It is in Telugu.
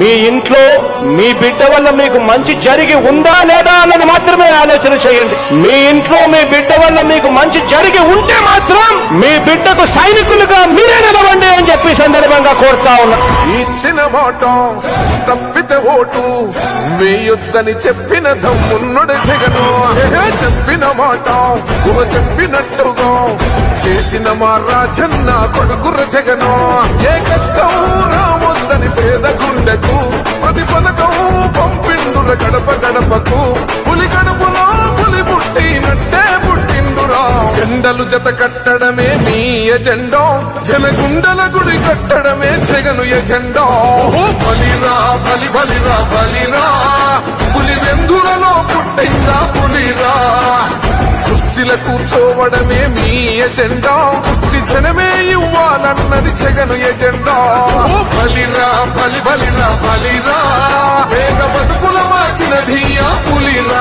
మీ ఇంట్లో మీ బిడ్డ వల్ల మీకు మంచి జరిగి ఉందా లేదా అన్నది మాత్రమే ఆలోచన చేయండి. మీ ఇంట్లో మీ బిడ్డ వల్ల మీకు మంచి జరిగి ఉంటే మాత్రం మీ బిడ్డకు సైనికులుగా మీరే నిలవండి అని చెప్పి సందర్భంగా కోరుతా ఉన్నా. ఇచ్చిన మాట తప్పితే ఓటు వేయొద్దని చెప్పిన దమ్మున్నడు జగను. చెప్పిన మాట చెప్పినట్టుగా చేసిన మా రాజన్న కొడుకుర జగను. ఏ కష్టం రావద్దని పేద గుండెకు ప్రతి పథకం పంపిండుర గడప గడపకు. పులి గడపలో పులి పుట్టినట్టే పుట్టిండురా. జెండలు జత కట్టడమే మీ ఎజెండా, జనగుండల గుడి కట్టడమే జగను ఎజెండా. బలిరా బలి బలిరా బలిరా, పులి వెందులలో పుట్టిందా పులిరా. కుర్చీల కూర్చోవడమే మీ ఎజెండా, కుర్చీ జనమే ఇవ్వాలన్నది జగను ఎజెండా. బలిరా బలి బలిరా బలిరా, పేద బతుకుల మార్చినది ఆ పులిరా.